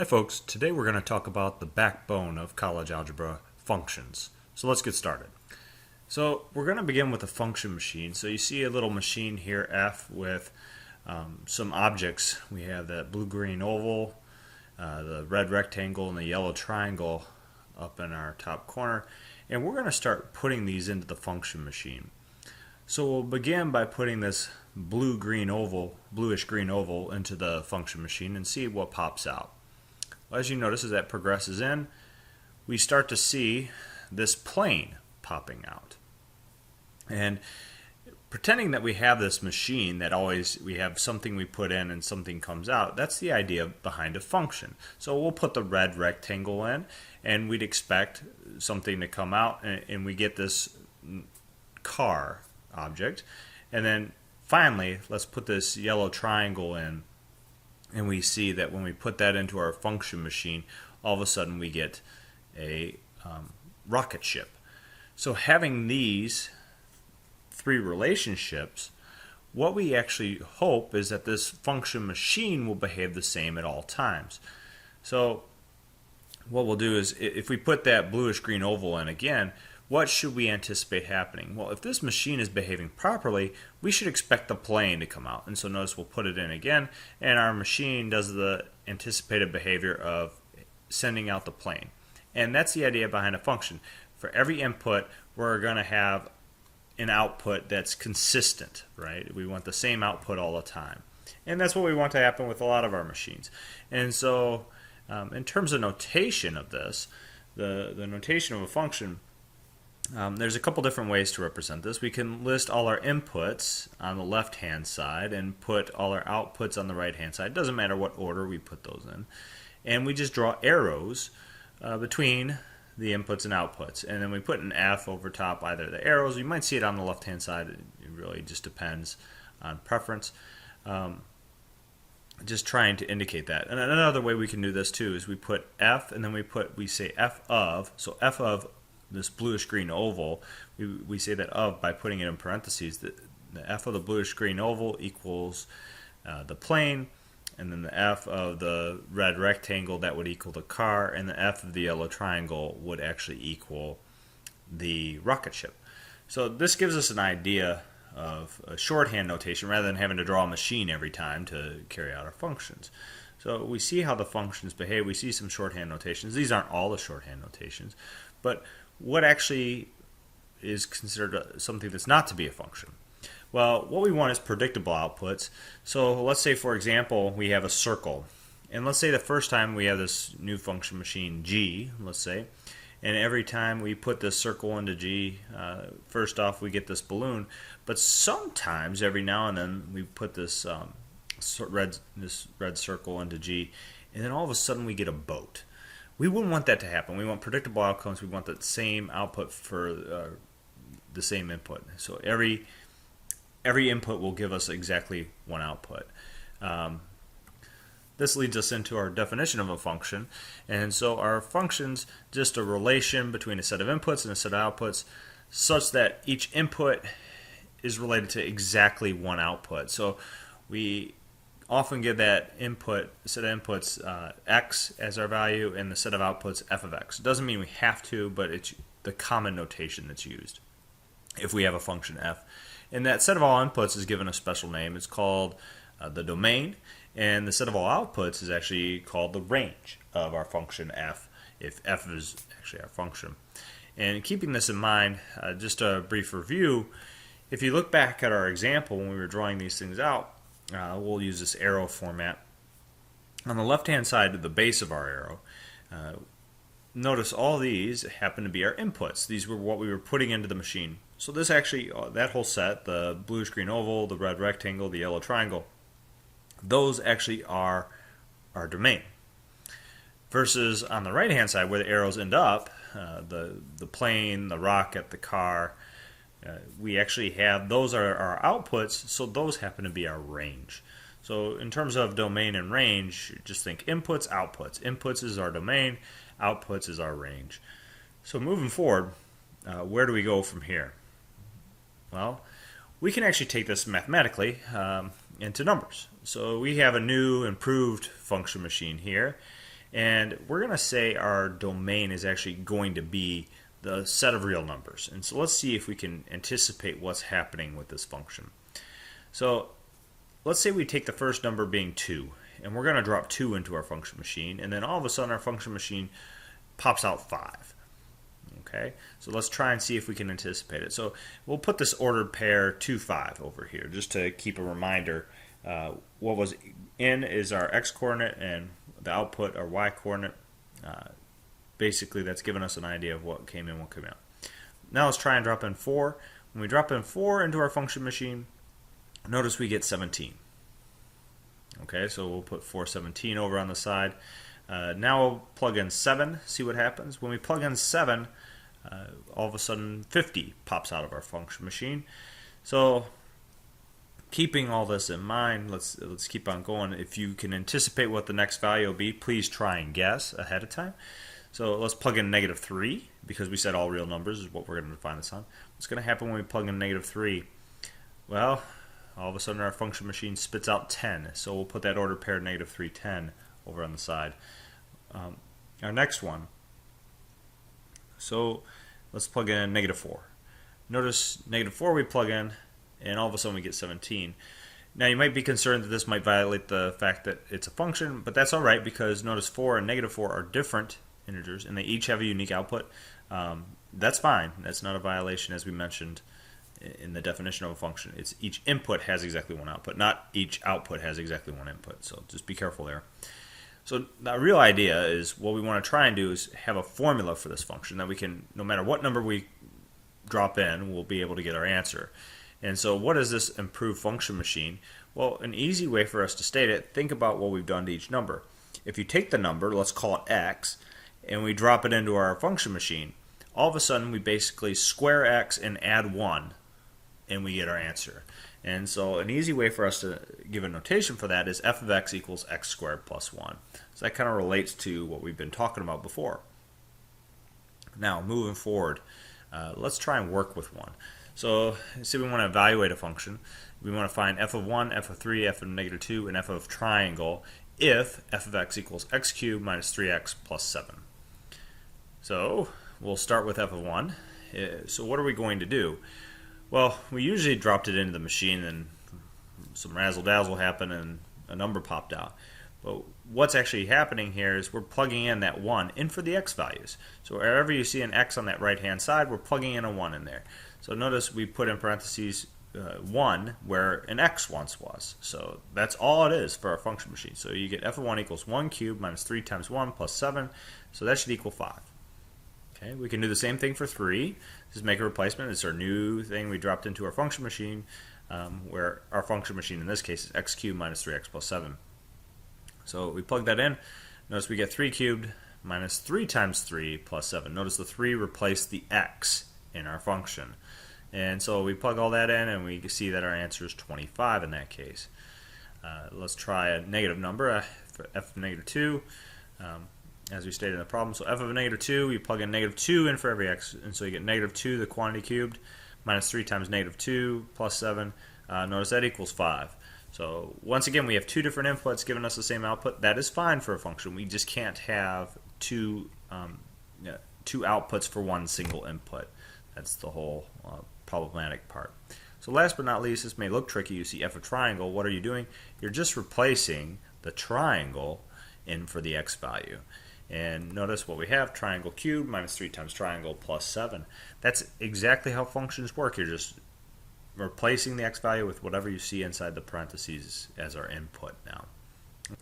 Hi folks, today we're going to talk about the backbone of college algebra, functions. So let's get started. So we're going to begin with a function machine. So you see a little machine here, F, with some objects. We have that blue-green oval, the red rectangle, and the yellow triangle up in our top corner. And we're going to start putting these into the function machine. So we'll begin by putting this bluish-green oval into the function machine and see what pops out. As you notice, as that progresses in, we start to see this plane popping out. And pretending that we have this machine that we have something we put in and something comes out, that's the idea behind a function. So we'll put the red rectangle in, and we'd expect something to come out, and we get this car object. And then finally, let's put this yellow triangle in. And we see that when we put that into our function machine, all of a sudden we get a rocket ship. So having these three relationships, what we actually hope is that this function machine will behave the same at all times. So what we'll do is, if we put that bluish-green oval in again, what should we anticipate happening? Well, if this machine is behaving properly, we should expect the plane to come out. And so notice we'll put it in again, and our machine does the anticipated behavior of sending out the plane. And that's the idea behind a function. For every input, we're going to have an output that's consistent, right? We want the same output all the time. And that's what we want to happen with a lot of our machines. And so in terms of notation of this, the notation of a function, there's a couple different ways to represent this. We can list all our inputs on the left-hand side and put all our outputs on the right-hand side. It doesn't matter what order we put those in. And we just draw arrows between the inputs and outputs. And then we put an F over top either of the arrows. You might see it on the left-hand side. It really just depends on preference. Just trying to indicate that. And another way we can do this too is we put F, and then we say F of. So F of this bluish-green oval, we say that of by putting it in parentheses. The F of the bluish-green oval equals the plane, and then the F of the red rectangle, that would equal the car, and the F of the yellow triangle would actually equal the rocket ship. So this gives us an idea of a shorthand notation rather than having to draw a machine every time to carry out our functions. So we see how the functions behave. We see some shorthand notations. These aren't all the shorthand notations, but what actually is considered something that's not to be a function? Well, what we want is predictable outputs. So let's say, for example, we have a circle. And let's say the first time we have this new function machine, G, let's say, and every time we put this circle into G, first off we get this balloon. But sometimes, every now and then, we put this red circle into G, and then all of a sudden we get a boat. We wouldn't want that to happen. We want predictable outcomes. We want the same output for the same input. So every input will give us exactly one output. This leads us into our definition of a function. And so our function's just a relation between a set of inputs and a set of outputs, such that each input is related to exactly one output. So we often give that set of inputs x as our value, and the set of outputs f of x. It doesn't mean we have to, but it's the common notation that's used if we have a function f. And that set of all inputs is given a special name. It's called the domain, and the set of all outputs is actually called the range of our function f, if f is actually our function. And keeping this in mind, just a brief review, if you look back at our example when we were drawing these things out, we'll use this arrow format. On the left-hand side of the base of our arrow, notice all these happen to be our inputs. These were what we were putting into the machine. So this actually, that whole set, the bluish-green oval, the red rectangle, the yellow triangle, those actually are our domain. Versus on the right-hand side, where the arrows end up, the plane, the rocket, the car, we actually have, those are our outputs, so those happen to be our range. So in terms of domain and range, just think inputs, outputs. Inputs is our domain, outputs is our range. So moving forward, where do we go from here? Well, we can actually take this mathematically into numbers. So we have a new improved function machine here, And we're going to say our domain is actually going to be the set of real numbers. And so let's see if we can anticipate what's happening with this function. So let's say we take the first number being 2, and we're going to drop 2 into our function machine, and then all of a sudden our function machine pops out 5. Okay, so let's try and see if we can anticipate it. So we'll put this ordered pair 2, 5 over here just to keep a reminder. What was in is our x-coordinate and the output, our y-coordinate. Basically, that's given us an idea of what came in, what came out. Now let's try and drop in 4. When we drop in 4 into our function machine, notice we get 17. Okay, so we'll put 417 over on the side. Now we'll plug in 7, see what happens. When we plug in 7, all of a sudden 50 pops out of our function machine. So keeping all this in mind, let's keep on going. If you can anticipate what the next value will be, please try and guess ahead of time. So let's plug in -3, because we said all real numbers is what we're going to define this on. What's going to happen when we plug in -3? Well, all of a sudden our function machine spits out 10. So we'll put that order pair -3, 10 over on the side. Our next one. So let's plug in -4. Notice -4 we plug in, and all of a sudden we get 17. Now you might be concerned that this might violate the fact that it's a function, but that's alright, because notice 4 and -4 are different integers, and they each have a unique output. That's fine. That's not a violation, as we mentioned in the definition of a function. It's each input has exactly one output, not each output has exactly one input. So just be careful there. So the real idea is what we want to try and do is have a formula for this function that we can, no matter what number we drop in, we'll be able to get our answer. And so what is this improved function machine? Well, an easy way for us to state it, think about what we've done to each number. If you take the number, let's call it x, and we drop it into our function machine, all of a sudden we basically square x and add 1, and we get our answer. And so an easy way for us to give a notation for that is f of x equals x squared plus 1. So that kind of relates to what we've been talking about before. Now, moving forward, let's try and work with 1. So, say we want to evaluate a function. We want to find f of 1, f of 3, f of -2, and f of triangle if f of x equals x cubed minus 3x plus 7. So, we'll start with f of 1. So what are we going to do? Well, we usually dropped it into the machine and some razzle-dazzle happened and a number popped out. But what's actually happening here is we're plugging in that 1 in for the x values. So wherever you see an x on that right-hand side, we're plugging in a 1 in there. So notice we put in parentheses 1 where an x once was. So that's all it is for our function machine. So you get f of 1 equals 1 cubed minus 3 times 1 plus 7. So that should equal 5. Okay, we can do the same thing for 3. Just make a replacement. It's our new thing we dropped into our function machine, where our function machine in this case is x cubed minus 3x plus 7. So we plug that in. Notice we get 3 cubed minus 3 times 3 plus 7. Notice the 3 replaced the x in our function. And so we plug all that in and we see that our answer is 25 in that case. Let's try a negative number, for f of -2. As we stated in the problem. So f of -2, we plug in -2 in for every x, and so you get -2, the quantity cubed, minus 3 times -2 plus 7. Notice that equals 5. So once again, we have two different inputs giving us the same output. That is fine for a function. We just can't have two outputs for one single input. That's the whole problematic part. So last but not least, this may look tricky. You see f of triangle. What are you doing? You're just replacing the triangle in for the x value. And notice what we have, triangle cubed minus 3 times triangle plus 7. That's exactly how functions work. You're just replacing the x value with whatever you see inside the parentheses as our input now.